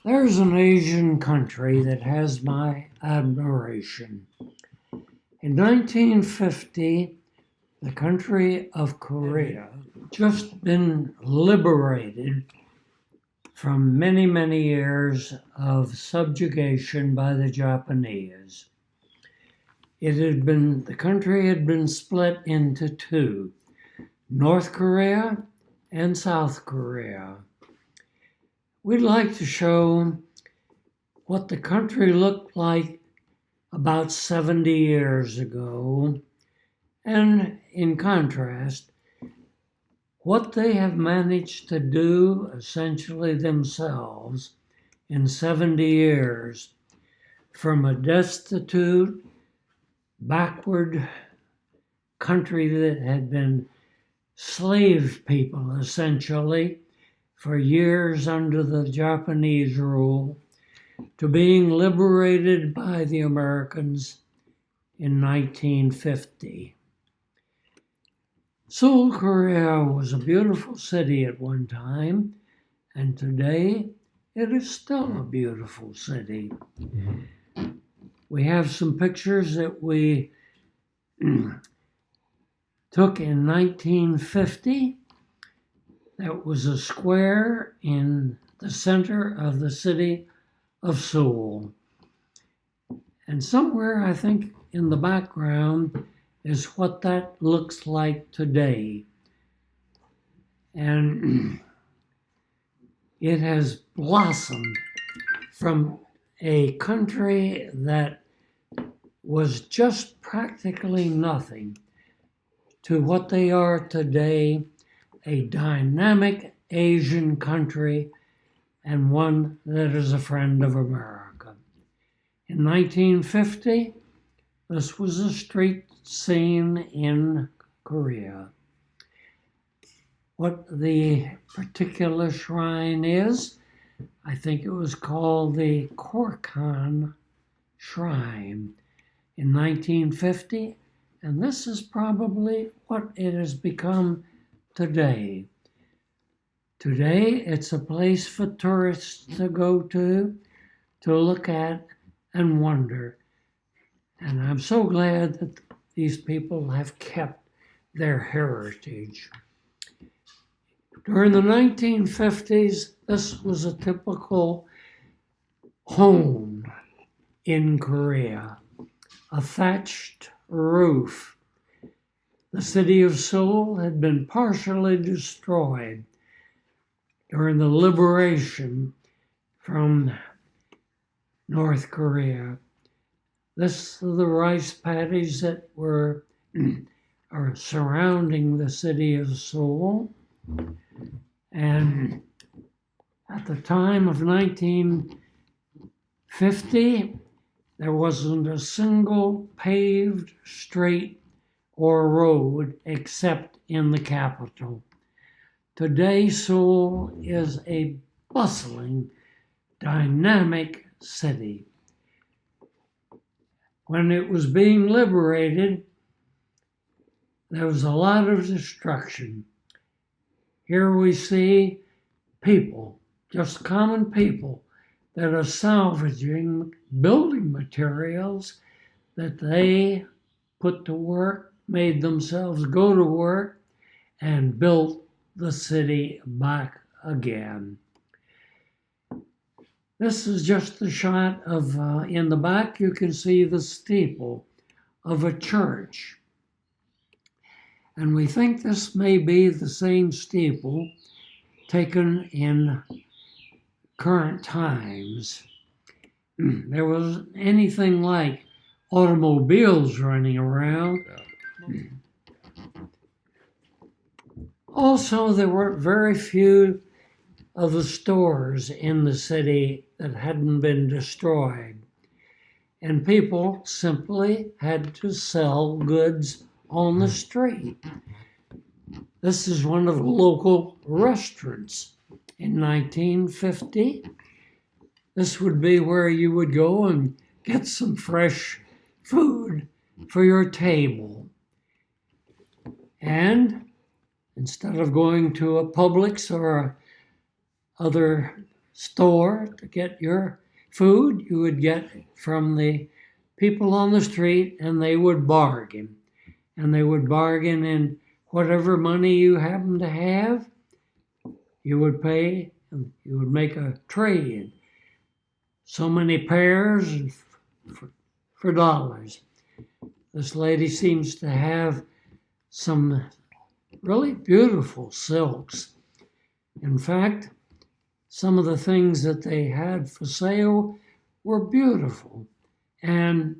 There's an Asian country that has my admiration. In 1950, the country of Korea just been liberated from many, many years of subjugation by the Japanese. The country had been split into two, North Korea and South Korea. We'd like to show what the country looked like about 70 years ago, and in contrast, what they have managed to do essentially themselves in 70 years from a destitute, backward country that had been slave people essentially for years under the Japanese rule to being liberated by the Americans in 1950. Seoul, Korea was a beautiful city at one time, and today it is still a beautiful city. We have some pictures that we took in 1950. That was a square in the center of the city of Seoul. And somewhere, I think, in the background is what that looks like today. And it has blossomed from a country that was just practically nothing to what they are today, a dynamic Asian country and one that is a friend of America. In 1950, this was a street scene in Korea. What the particular shrine is, I think it was called the Korkan Shrine in 1950, and this is probably what it has become today. Today, it's a place for tourists to go to look at and wonder. And I'm so glad that these people have kept their heritage. During the 1950s, this was a typical home in Korea, a thatched roof. The city of Seoul had been partially destroyed during the liberation from North Korea. This are the rice paddies that are surrounding the city of Seoul. And at the time of 1950, there wasn't a single paved street or road except in the capital. Today, Seoul is a bustling, dynamic city. When it was being liberated, there was a lot of destruction. Here we see people, just common people, that are salvaging building materials that they put to work, made themselves go to work, and built the city back again. This is just a shot of, in the back you can see the steeple of a church. And we think this may be the same steeple taken in current times. There wasn't anything like automobiles running around. Also, there were very few of the stores in the city that hadn't been destroyed. And people simply had to sell goods on the street. This is one of the local restaurants in 1950. This would be where you would go and get some fresh food for your table. And instead of going to a Publix or other store to get your food, you would get from the people on the street, and they would bargain. And they would bargain in whatever money you happened to have, you would pay, and you would make a trade. So many pairs for dollars. This lady seems to have some really beautiful silks. In fact, some of the things that they had for sale were beautiful, and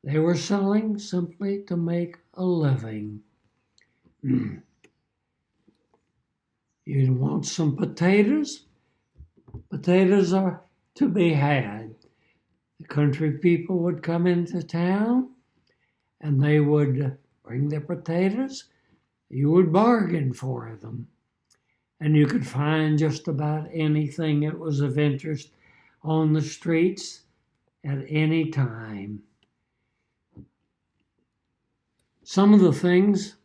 they were selling simply to make a living. You want some potatoes? Potatoes are to be had. The country people would come into town and they would bring their potatoes. You would bargain for them. And you could find just about anything that was of interest on the streets at any time. Some of the things,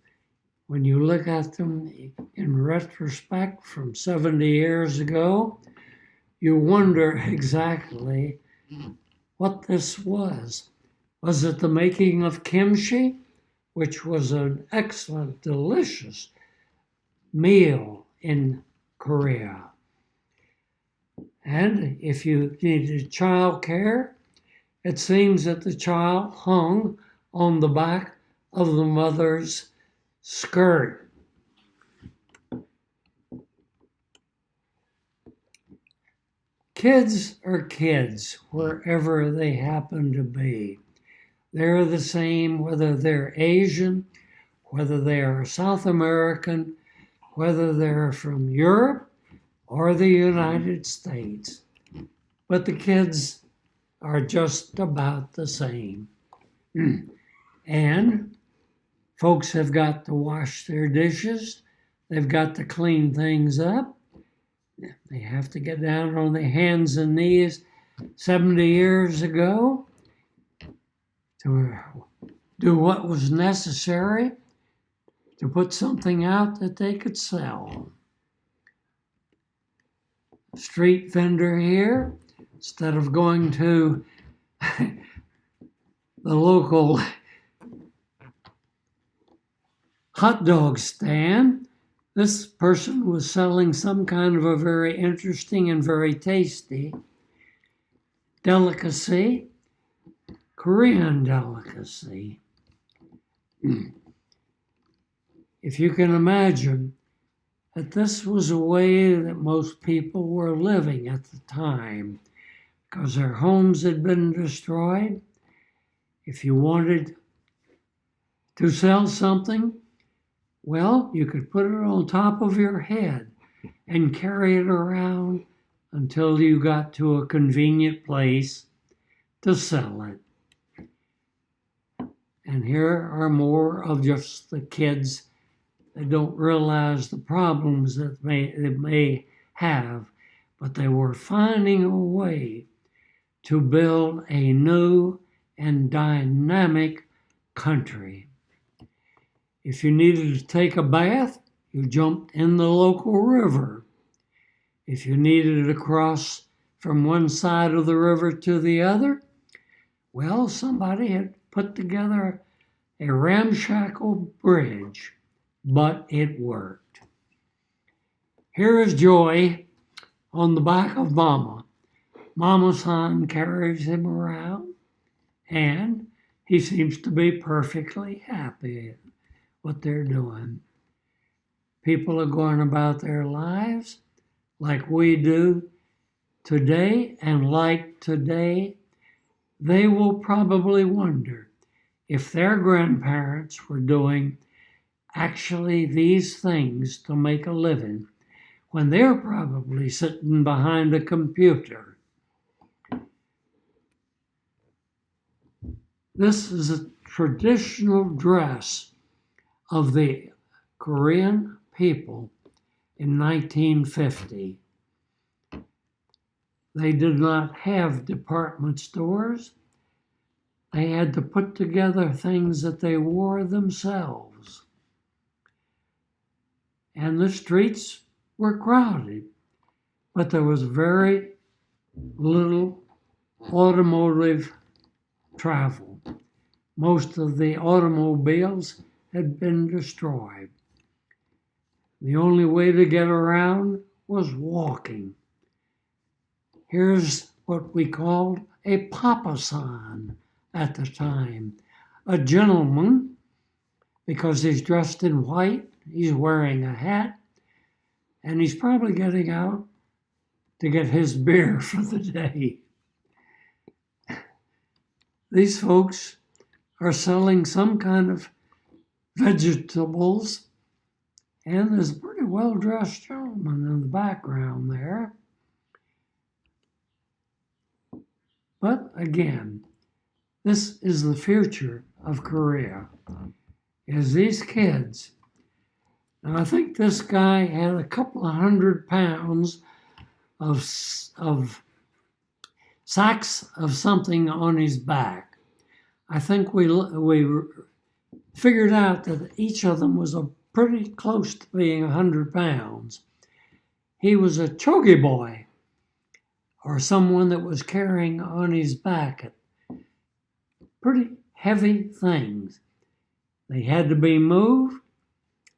when you look at them in retrospect from 70 years ago, you wonder exactly what this was. Was it the making of kimchi, which was an excellent, delicious meal in Korea? And if you needed child care, it seems that the child hung on the back of the mother's skirt. Kids are kids wherever they happen to be. They're the same whether they're Asian, whether they are South American, whether they're from Europe or the United States. But the kids are just about the same. And folks have got to wash their dishes. They've got to clean things up. They have to get down on their hands and knees 70 years ago to do what was necessary to put something out that they could sell. Street vendor here, instead of going to the local hot dog stand, this person was selling some kind of a very interesting and very tasty delicacy, Korean delicacy. If you can imagine that this was a way that most people were living at the time, because their homes had been destroyed. If you wanted to sell something, well, you could put it on top of your head and carry it around until you got to a convenient place to sell it. And here are more of just the kids that don't realize the problems that they may have, but they were finding a way to build a new and dynamic country. If you needed to take a bath, you jumped in the local river. If you needed to cross from one side of the river to the other, well, somebody had put together a ramshackle bridge, but it worked. Here is Joy on the back of Mama. Mama-san carries him around, and he seems to be perfectly happy at what they're doing. People are going about their lives like we do today, and like today, they will probably wonder if their grandparents were doing actually these things to make a living when they're probably sitting behind a computer. This is a traditional dress of the Korean people in 1950. They did not have department stores. They had to put together things that they wore themselves. And the streets were crowded. but there was very little automotive travel. Most of the automobiles had been destroyed. The only way to get around was walking. Here's what we called a papasan at the time. A gentleman, because he's dressed in white, he's wearing a hat, and he's probably getting out to get his beer for the day. These folks are selling some kind of vegetables, and there's a pretty well-dressed gentleman in the background there. But again, this is the future of Korea, is these kids. And I think this guy had a couple of 100 pounds of sacks of something on his back. I think we figured out that each of them was pretty close to being 100 pounds. He was a chogi boy, or someone that was carrying on his back pretty heavy things. They had to be moved.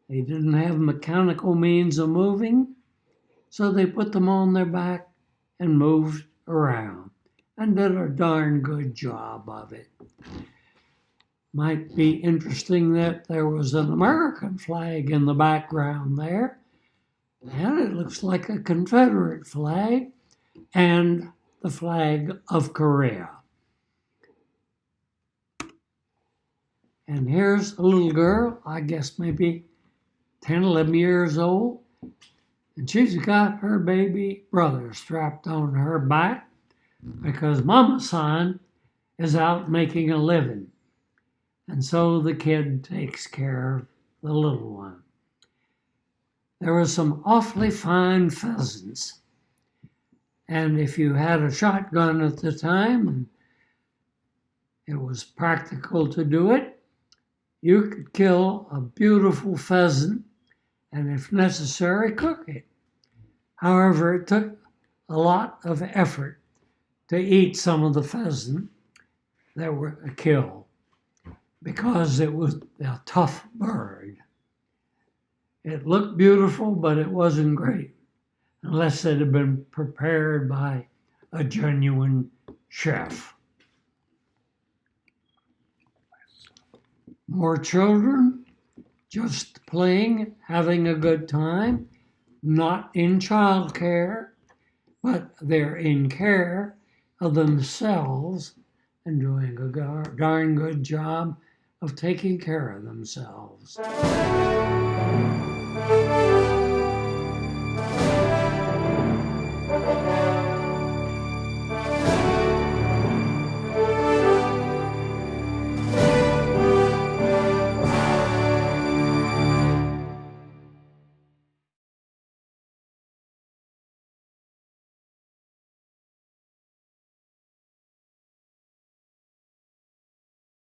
They didn't have mechanical means of moving, so they put them on their back and moved around and did a darn good job of it. Might be interesting that there was an American flag in the background there, and it looks like a Confederate flag and the flag of Korea. And here's a little girl, I guess maybe 10, 11 years old, and she's got her baby brother strapped on her back because Mama-san is out making a living. And so the kid takes care of the little one. There were some awfully fine pheasants. And if you had a shotgun at the time, and it was practical to do it, you could kill a beautiful pheasant and, if necessary, cook it. However, it took a lot of effort to eat some of the pheasant that were killed because it was a tough bird. It looked beautiful, but it wasn't great unless it had been prepared by a genuine chef. More children, just playing, having a good time, not in child care, but they're in care of themselves and doing a darn good job of taking care of themselves.